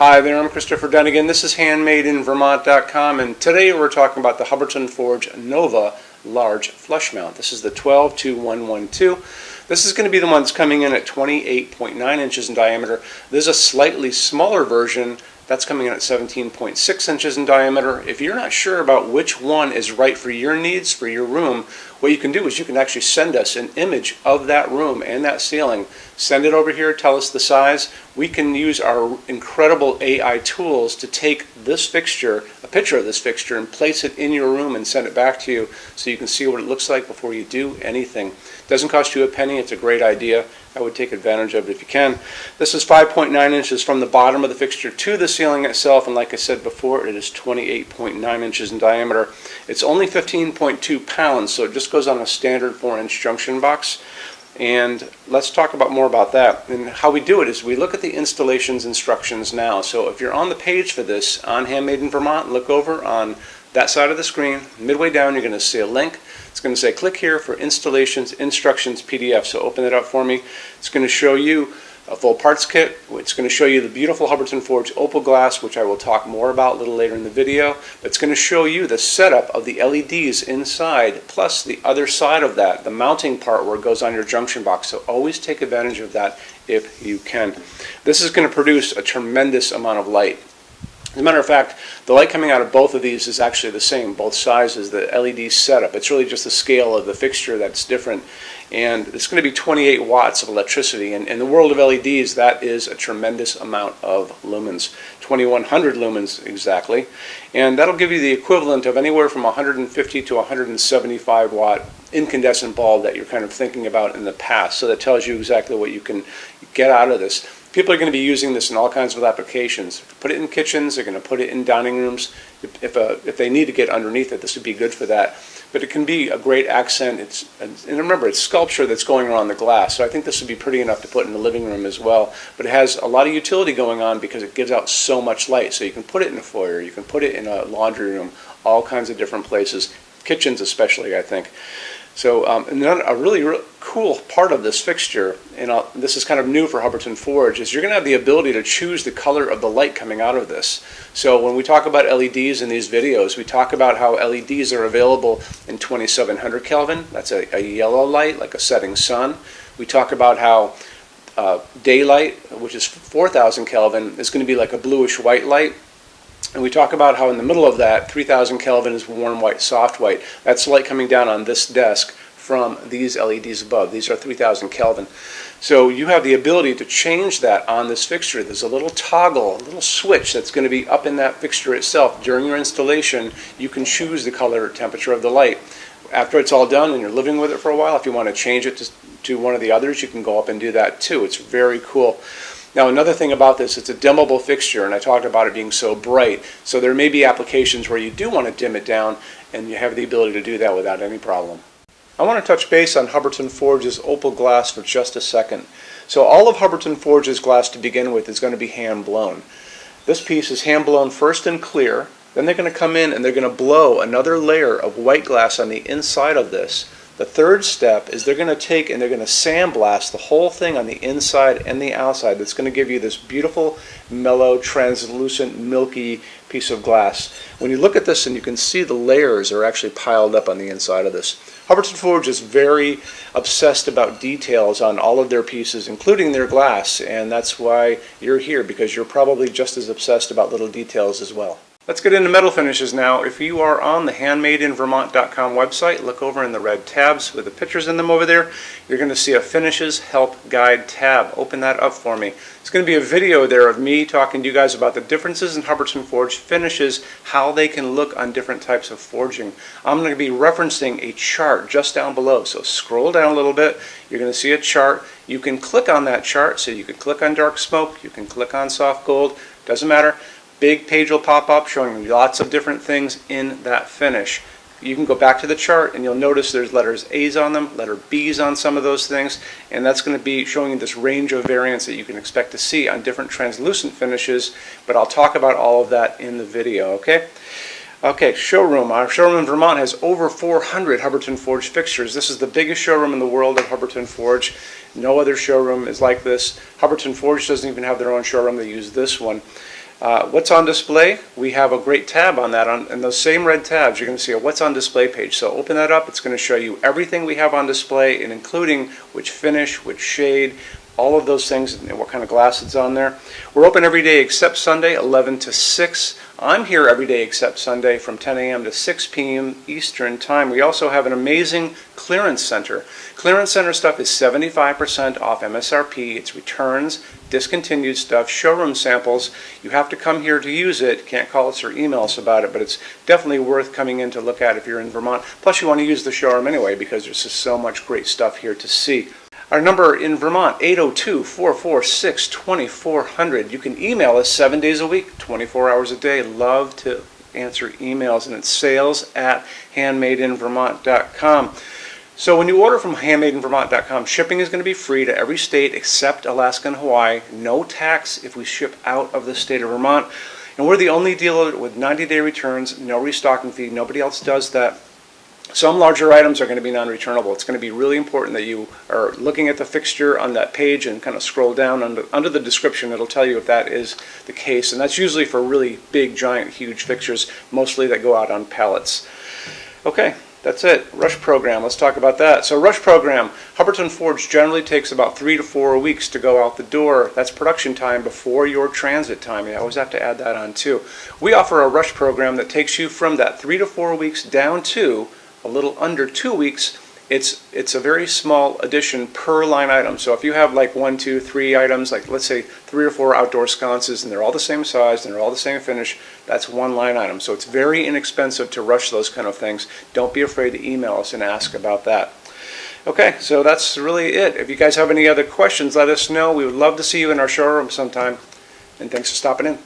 Hi there, I'm Christopher Dunnigan. This is HandmadeInVermont.com, and today we're talking about the Hubbardton Forge Nova large flush mount. This is the 12-2112. This is going to be the one that's coming in at 28.9 inches in diameter. There's a slightly smaller version that's coming in at 17.6 inches in diameter. If you're not sure about which one is right for your needs, for your room, what you can do is you can actually send us an image of that room and that ceiling. Send it over here, tell us the size. We can use our incredible AI tools to take this fixture, a picture of this fixture, and place it in your room and send it back to you so you can see what it looks like before you do anything. It doesn't cost you a penny. It's a great idea. I would take advantage of it if you can. This is 5.9 inches from the bottom of the fixture to the ceiling itself, and like I said before, it is 28.9 inches in diameter. It's only 15.2 pounds, so it just goes on a standard 4-inch junction box. And let's talk more about that. And how we do it is we look at the installations instructions now. So if you're on the page for this on Handmade in Vermont, look over on that side of the screen. Midway down, you're going to see a link. It's going to say click here for installations instructions PDF. So open it up for me. It's going to show you a full parts kit. It's going to show you the beautiful Hubbardton Forge opal glass, which I will talk more about a little later in the video. But it's going to show you the setup of the LEDs inside, plus the other side of that, the mounting part where it goes on your junction box. So always take advantage of that if you can. This is going to produce a tremendous amount of light. As a matter of fact, the light coming out of both of these is actually the same, both sizes, the LED setup. It's really just the scale of the fixture that's different. And it's going to be 28 watts of electricity. And in the world of LEDs, that is a tremendous amount of lumens, 2100 lumens exactly. And that'll give you the equivalent of anywhere from 150 to 175 watt incandescent bulb that you're kind of thinking about in the past. So that tells you exactly what you can get out of this. People are going to be using this in all kinds of applications. Put it in kitchens, they're going to put it in dining rooms. If they need to get underneath it, this would be good for that. But it can be a great accent. And remember, it's sculpture that's going around the glass, so I think this would be pretty enough to put in the living room as well. But it has a lot of utility going on because it gives out so much light. So you can put it in a foyer, you can put it in a laundry room, all kinds of different places, kitchens especially, I think. So and then a really cool part of this fixture, and this is kind of new for Hubbardton Forge, is you're going to have the ability to choose the color of the light coming out of this. So when we talk about LEDs in these videos, we talk about how LEDs are available in 2700 Kelvin. That's a yellow light, like a setting sun. We talk about how daylight, which is 4000 Kelvin, is going to be like a bluish white light. And we talk about how in the middle of that, 3000 Kelvin is warm white, soft white. That's light coming down on this desk from these LEDs above. These are 3000 Kelvin. So you have the ability to change that on this fixture. There's a little toggle, a little switch that's going to be up in that fixture itself. During your installation, you can choose the color or temperature of the light. After it's all done and you're living with it for a while, if you want to change it to one of the others, you can go up and do that too. It's very cool. Now another thing about this, it's a dimmable fixture, and I talked about it being so bright. So there may be applications where you do want to dim it down, and you have the ability to do that without any problem. I want to touch base on Hubbardton Forge's opal glass for just a second. So all of Hubbardton Forge's glass to begin with is going to be hand blown. This piece is hand blown first in clear, then they're going to come in and they're going to blow another layer of white glass on the inside of this. The third step is they're going to take and they're going to sandblast the whole thing on the inside and the outside. That's going to give you this beautiful, mellow, translucent, milky piece of glass. When you look at this and you can see the layers are actually piled up on the inside of this. Hubbardton Forge is very obsessed about details on all of their pieces, including their glass, and that's why you're here, because you're probably just as obsessed about little details as well. Let's get into metal finishes now. If you are on the HandmadeInVermont.com website, look over in the red tabs with the pictures in them over there. You're going to see a Finishes Help Guide tab. Open that up for me. It's going to be a video there of me talking to you guys about the differences in Hubbardton Forge finishes, how they can look on different types of forging. I'm going to be referencing a chart just down below. So scroll down a little bit. You're going to see a chart. You can click on that chart. So you can click on dark smoke. You can click on soft gold. Doesn't matter. Big page will pop up showing you lots of different things in that finish. You can go back to the chart and you'll notice there's letters A's on them, letter B's on some of those things, and that's going to be showing you this range of variants that you can expect to see on different translucent finishes, but I'll talk about all of that in the video, okay? Okay, showroom. Our showroom in Vermont has over 400 Hubbardton Forge fixtures. This is the biggest showroom in the world of Hubbardton Forge. No other showroom is like this. Hubbardton Forge doesn't even have their own showroom. They use this one. What's on display? We have a great tab on that. In those same red tabs, you're going to see a what's on display page. So open that up. It's going to show you everything we have on display, and including which finish, which shade, all of those things, and what kind of glass it's on there. We're open every day except Sunday, 11 to 6. I'm here every day except Sunday from 10 a.m. to 6 p.m. Eastern Time. We also have an amazing clearance center. Clearance center stuff is 75% off MSRP. It's returns, discontinued stuff, showroom samples. You have to come here to use it. Can't call us or email us about it, but it's definitely worth coming in to look at if you're in Vermont. Plus, you want to use the showroom anyway because there's just so much great stuff here to see. Our number in Vermont, 802-446-2400. You can email us 7 days a week, 24 hours a day. Love to answer emails, and it's sales@HandmadeInVermont.com. So when you order from HandmadeInVermont.com, shipping is going to be free to every state except Alaska and Hawaii. No tax if we ship out of the state of Vermont. And we're the only dealer with 90-day returns, no restocking fee. Nobody else does that. Some larger items are going to be non-returnable. It's going to be really important that you are looking at the fixture on that page and kind of scroll down under the description. It'll tell you if that is the case. And that's usually for really big, giant, huge fixtures, mostly that go out on pallets. Okay, that's it. Rush program. Let's talk about that. So rush program, Hubbardton Forge generally takes about 3 to 4 weeks to go out the door. That's production time before your transit time. You always have to add that on too. We offer a rush program that takes you from that 3 to 4 weeks down to a little under 2 weeks. It's a very small addition per line item. So if you have like 1, 2, 3 items, like let's say 3 or 4 outdoor sconces, and they're all the same size and they're all the same finish, that's one line item. So it's very inexpensive to rush those kind of things. Don't be afraid to email us and ask about that. Okay, so that's really it. If you guys have any other questions, let us know. We would love to see you in our showroom sometime. And thanks for stopping in.